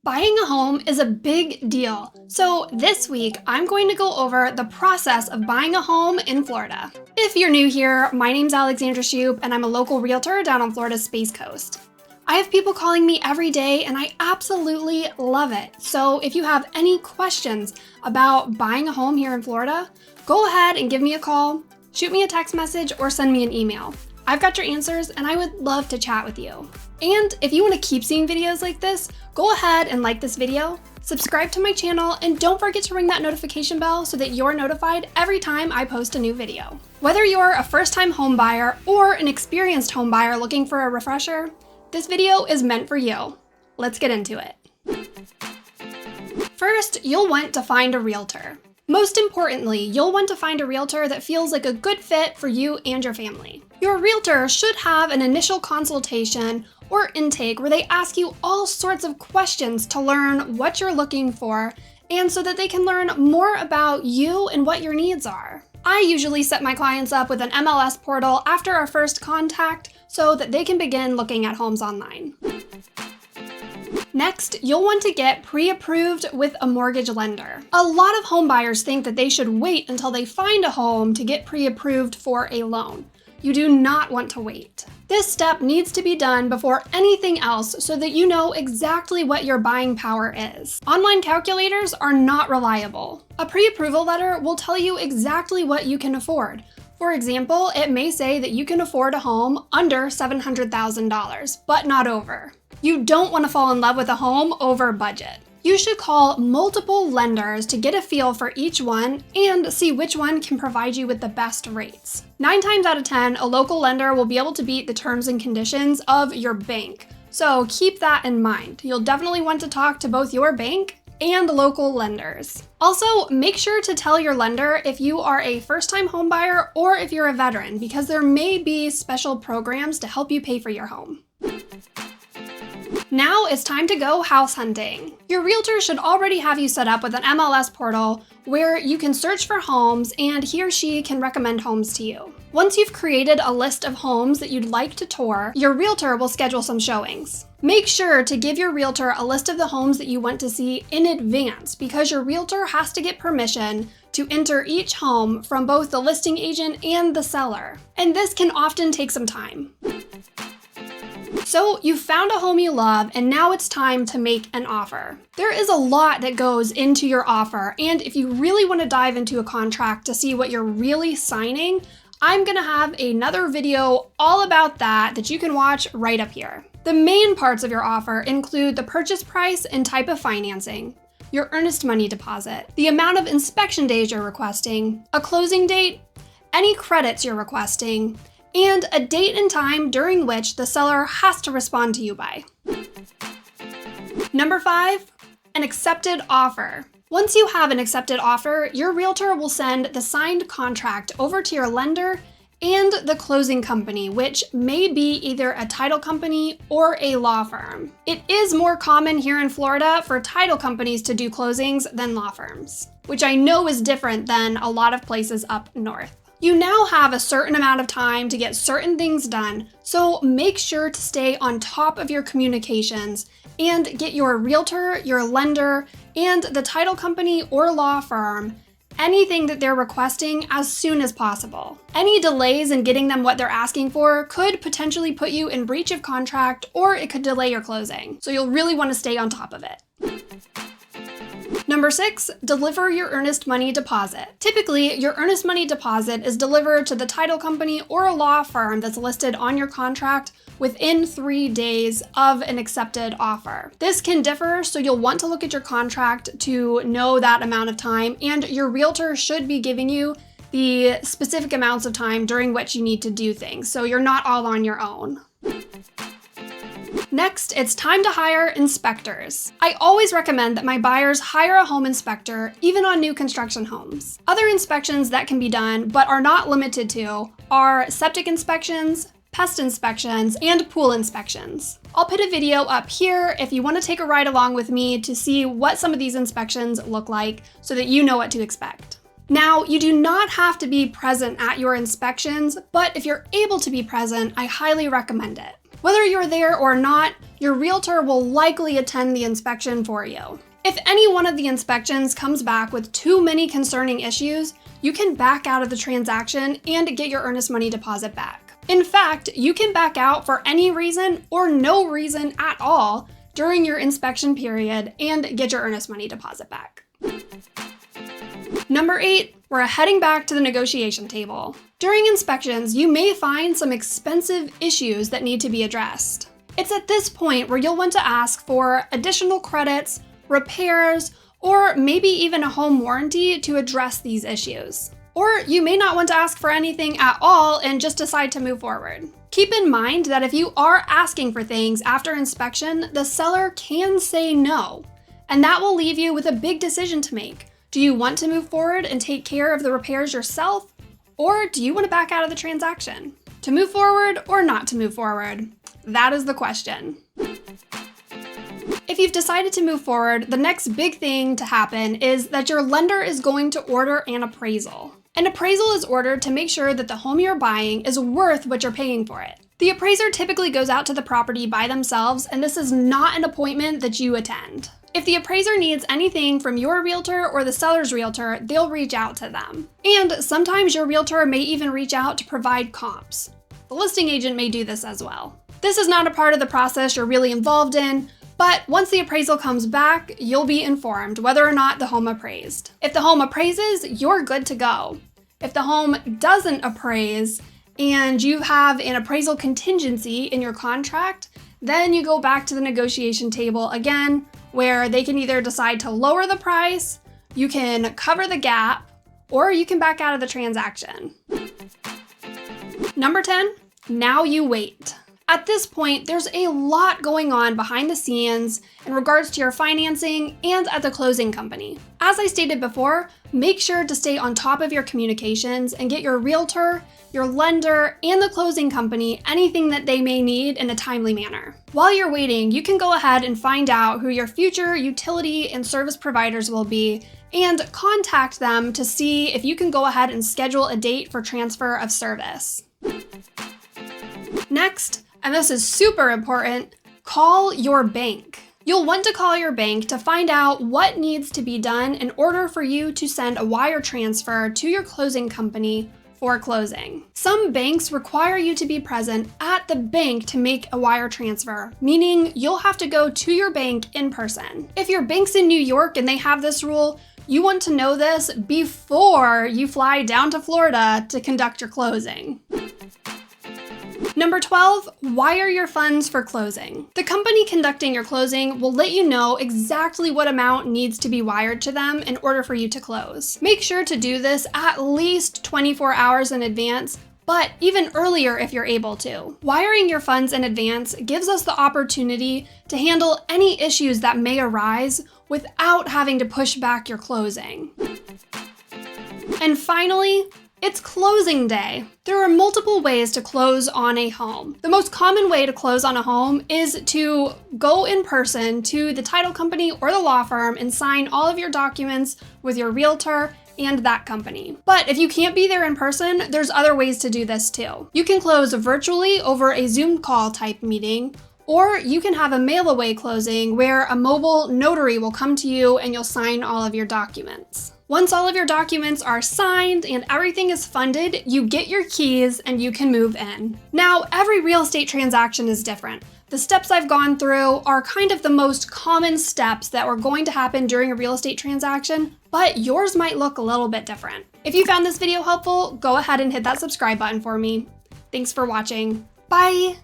Buying a home is a big deal, so this week I'm going to go over the process of buying a home in Florida. If you're new here, my name's Alexandra and I'm a local realtor down on Florida's Space Coast. I have people calling me every day and I absolutely love it. So if you have any questions about buying a home here in Florida, go ahead and give me a call, shoot me a text message, or send me an email. I've got your answers and I would love to chat with you. And if you want to keep seeing videos like this, go ahead and like this video, subscribe to my channel, and don't forget to ring that notification bell so that you're notified every time I post a new video. Whether you're a first-time home buyer or an experienced home buyer looking for a refresher, this video is meant for you. Let's get into it. First, you'll want to find a realtor. Most importantly, you'll want to find a realtor that feels like a good fit for you and your family. Your realtor should have an initial consultation or intake where they ask you all sorts of questions to learn what you're looking for and so that they can learn more about you and what your needs are. I usually set my clients up with an MLS portal after our first contact so that they can begin looking at homes online. Next, you'll want to get pre-approved with a mortgage lender. A lot of home buyers think that they should wait until they find a home to get pre-approved for a loan. You do not want to wait. This step needs to be done before anything else so that you know exactly what your buying power is. Online calculators are not reliable. A pre-approval letter will tell you exactly what you can afford. For example, it may say that you can afford a home under $700,000, but not over. You don't want to fall in love with a home over budget. You should call multiple lenders to get a feel for each one and see which one can provide you with the best rates. 9 times out of 10, a local lender will be able to beat the terms and conditions of your bank. So keep that in mind. You'll definitely want to talk to both your bank and local lenders. Also, make sure to tell your lender if you are a first-time home buyer or if you're a veteran, because there may be special programs to help you pay for your home. Now it's time to go house hunting. Your realtor should already have you set up with an MLS portal where you can search for homes and he or she can recommend homes to you. Once you've created a list of homes that you'd like to tour, your realtor will schedule some showings. Make sure to give your realtor a list of the homes that you want to see in advance because your realtor has to get permission to enter each home from both the listing agent and the seller. And this can often take some time. So you've found a home you love and now it's time to make an offer. There is a lot that goes into your offer, and if you really want to dive into a contract to see what you're really signing, I'm gonna have another video all about that you can watch right up here. The main parts of your offer include the purchase price and type of financing, your earnest money deposit, the amount of inspection days you're requesting, a closing date, any credits you're requesting, and a date and time during which the seller has to respond to you by. Number 5, an accepted offer. Once you have an accepted offer, your realtor will send the signed contract over to your lender and the closing company, which may be either a title company or a law firm. It is more common here in Florida for title companies to do closings than law firms, which I know is different than a lot of places up north. You now have a certain amount of time to get certain things done, so make sure to stay on top of your communications and get your realtor, your lender, and the title company or law firm anything that they're requesting as soon as possible. Any delays in getting them what they're asking for could potentially put you in breach of contract, or it could delay your closing, so you'll really want to stay on top of it. Number 6, deliver your earnest money deposit. Typically, your earnest money deposit is delivered to the title company or a law firm that's listed on your contract within 3 days of an accepted offer. This can differ, so you'll want to look at your contract to know that amount of time, and your realtor should be giving you the specific amounts of time during which you need to do things, so you're not all on your own. Next, it's time to hire inspectors. I always recommend that my buyers hire a home inspector, even on new construction homes. Other inspections that can be done, but are not limited to, are septic inspections, pest inspections, and pool inspections. I'll put a video up here if you want to take a ride along with me to see what some of these inspections look like so that you know what to expect. Now, you do not have to be present at your inspections, but if you're able to be present, I highly recommend it. Whether you're there or not, your realtor will likely attend the inspection for you. If any one of the inspections comes back with too many concerning issues, you can back out of the transaction and get your earnest money deposit back. In fact, you can back out for any reason or no reason at all during your inspection period and get your earnest money deposit back. Number 8, we're heading back to the negotiation table. During inspections, you may find some expensive issues that need to be addressed. It's at this point where you'll want to ask for additional credits, repairs, or maybe even a home warranty to address these issues. Or you may not want to ask for anything at all and just decide to move forward. Keep in mind that if you are asking for things after inspection, the seller can say no, and that will leave you with a big decision to make. Do you want to move forward and take care of the repairs yourself, or do you want to back out of the transaction? To move forward or not to move forward? That is the question. If you've decided to move forward, the next big thing to happen is that your lender is going to order an appraisal. An appraisal is ordered to make sure that the home you're buying is worth what you're paying for it. The appraiser typically goes out to the property by themselves, and this is not an appointment that you attend. If the appraiser needs anything from your realtor or the seller's realtor, they'll reach out to them. And sometimes your realtor may even reach out to provide comps. The listing agent may do this as well. This is not a part of the process you're really involved in, but once the appraisal comes back, you'll be informed whether or not the home appraised. If the home appraises, you're good to go. If the home doesn't appraise and you have an appraisal contingency in your contract, then you go back to the negotiation table again, where they can either decide to lower the price, you can cover the gap, or you can back out of the transaction. Number 10, now you wait. At this point, there's a lot going on behind the scenes in regards to your financing and at the closing company. As I stated before, make sure to stay on top of your communications and get your realtor, your lender, and the closing company anything that they may need in a timely manner. While you're waiting, you can go ahead and find out who your future utility and service providers will be and contact them to see if you can go ahead and schedule a date for transfer of service. Next, and this is super important, call your bank. You'll want to call your bank to find out what needs to be done in order for you to send a wire transfer to your closing company for closing. Some banks require you to be present at the bank to make a wire transfer, meaning you'll have to go to your bank in person. If your bank's in New York and they have this rule, you want to know this before you fly down to Florida to conduct your closing. Number 12, wire your funds for closing. The company conducting your closing will let you know exactly what amount needs to be wired to them in order for you to close. Make sure to do this at least 24 hours in advance, but even earlier if you're able to. Wiring your funds in advance gives us the opportunity to handle any issues that may arise without having to push back your closing. And finally, it's closing day. There are multiple ways to close on a home. The most common way to close on a home is to go in person to the title company or the law firm and sign all of your documents with your realtor and that company. But if you can't be there in person, there's other ways to do this too. You can close virtually over a Zoom call type meeting, or you can have a mail-away closing where a mobile notary will come to you and you'll sign all of your documents. Once all of your documents are signed and everything is funded, you get your keys and you can move in. Now, every real estate transaction is different. The steps I've gone through are kind of the most common steps that were going to happen during a real estate transaction, but yours might look a little bit different. If you found this video helpful, go ahead and hit that subscribe button for me. Thanks for watching. Bye!